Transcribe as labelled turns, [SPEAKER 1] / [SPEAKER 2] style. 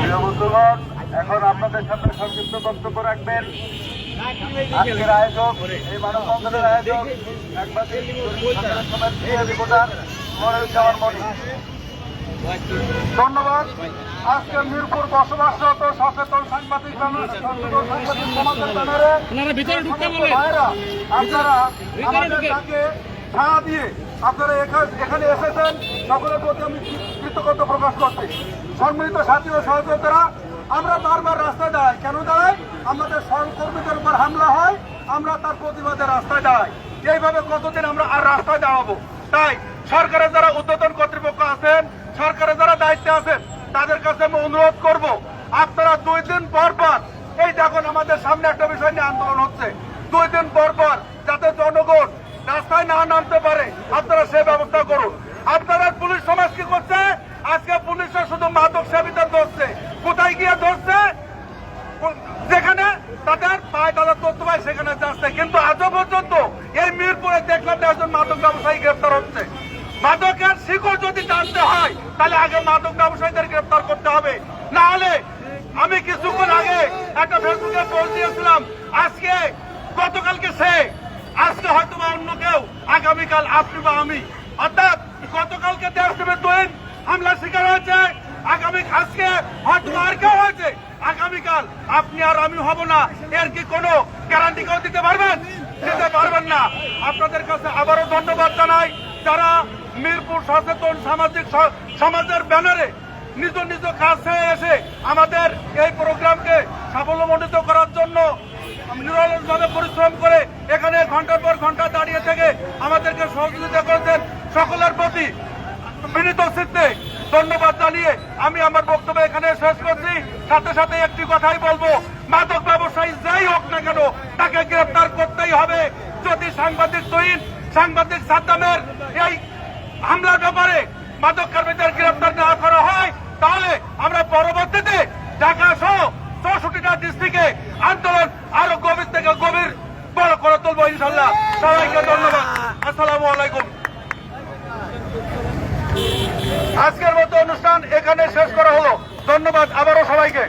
[SPEAKER 1] প্রিয় বন্ধুগণ, এখন আপনাদের সামনে সংক্ষিপ্ত বক্তব্য রাখবেন আজকের আয়োজক, এই মানববন্ধনের আয়োজক রিপোর্টার মনিরুজ্জামান মনি। ধন্যবাদ। আজকে মিরপুর বসবাসরত সচেতন সাংবাদিক সমাজের ব্যানারে ভাইরা আপনারা আমাদের ডাকে সাড়া দিয়ে আপনারা এখানে এসেছেন, সকলের প্রতি আমি কৃতজ্ঞতা প্রকাশ করছি। সম্মিলিত সাথী ও সহযোগিতারা, আমরা বারবার রাস্তায় দাঁড়াই। কেন দাঁড়াই? আমাদের সহকর্মীদের উপর হামলা হয়, আমরা তার প্রতিবাদে রাস্তায় দাঁড়াই। এইভাবে কতদিন আমরা আর রাস্তায় দাঁড়াবো? তাই সরকারের যারা ঊর্ধ্বতন কর্তৃপক্ষ আছেন, সরকারের যারা দায়িত্বে আছেন, তাদের কাছে আমি অনুরোধ করব, আপনারা 2 দিন পর পর, এই দেখুন আমাদের সামনে একটা বিষয় নিয়ে আন্দোলন হচ্ছে, 2 দিন পর পর যাতে জনগণ রাস্তায় না নামতে পারে, আপনারা সে ব্যবস্থা করুন। আপনারা পুলিশ সমাজ কি করছে? আজকে পুলিশরা শুধু মাদক সেবীদের ধরছে। কোথায় গিয়ে ধরছে? যেখানে তাদের পায়ে তাদের তথ্য পায় সেখানে যাচ্ছে। কিন্তু আজও পর্যন্ত এই মিরপুরে দেখলাম একজন মাদক ব্যবসায়ী গ্রেপ্তার হচ্ছে। মাদকের শিকড় যদি জানতে হয় তাহলে আগে মাদক ব্যবসায়ীদের গ্রেপ্তার করতে হবে, না হলে আমি কিছুক্ষণ আগে একটা ফেসবুকে পোস্ট দিয়েছিলাম, আজকে গতকালকে সে, আজকে হয়তো বা অন্য কেউ, আগামীকাল আপনি বা আমি। অর্থাৎ গতকালকে দেশপ্রেমের তৈন হামলার শিকার হয়েছে, আজকে হয়তো আর কেউ হয়েছে, আগামীকাল আপনি আর আমি হব না। এর কি কোনো গ্যারান্টি কেউ দিতে পারবেন? দিতে পারবেন না। আপনাদের কাছে আবারও ধন্যবাদ জানাই, যারা মিরপুর সচেতন সমাজের ব্যানারে নিজ নিজ কাছে এসে আমাদের এই প্রোগ্রামকে সাফল্যমণ্ডিত করার জন্য নিরলসভাবে পরিশ্রম করে এখানে ঘন্টার পর ঘন্টা দাঁড়িয়ে থেকে আমাদেরকে সহযোগিতা করেছেন। সকলের প্রতি বিনীত চিত্তে ধন্যবাদ জানিয়ে আমি আমার বক্তব্য এখানে শেষ করছি। সাথে সাথে একটি কথাই বলবো, মাদক ব্যবসায়ী যাই হোক না কেন তাকে গ্রেপ্তার করতেই হবে। যদি সাংবাদিক তৈন, সাংবাদিক সাদ্দামের এই হামলার ব্যাপারে মাদক কর্মীদের গ্রেপ্তার না করা হয়, তাহলে আমরা পরবর্তীতে ঢাকা সহ 64টা ডিস্ট্রিক্টে আন্দোলন আরো গভীর থেকে গভীর বড় করে তুলবো ইনশাল্লাহ। সবাইকে ধন্যবাদ। আসসালামু আলাইকুম। আজকের মতো অনুষ্ঠান এখানে শেষ করা হলো। ধন্যবাদ আবারও সবাইকে।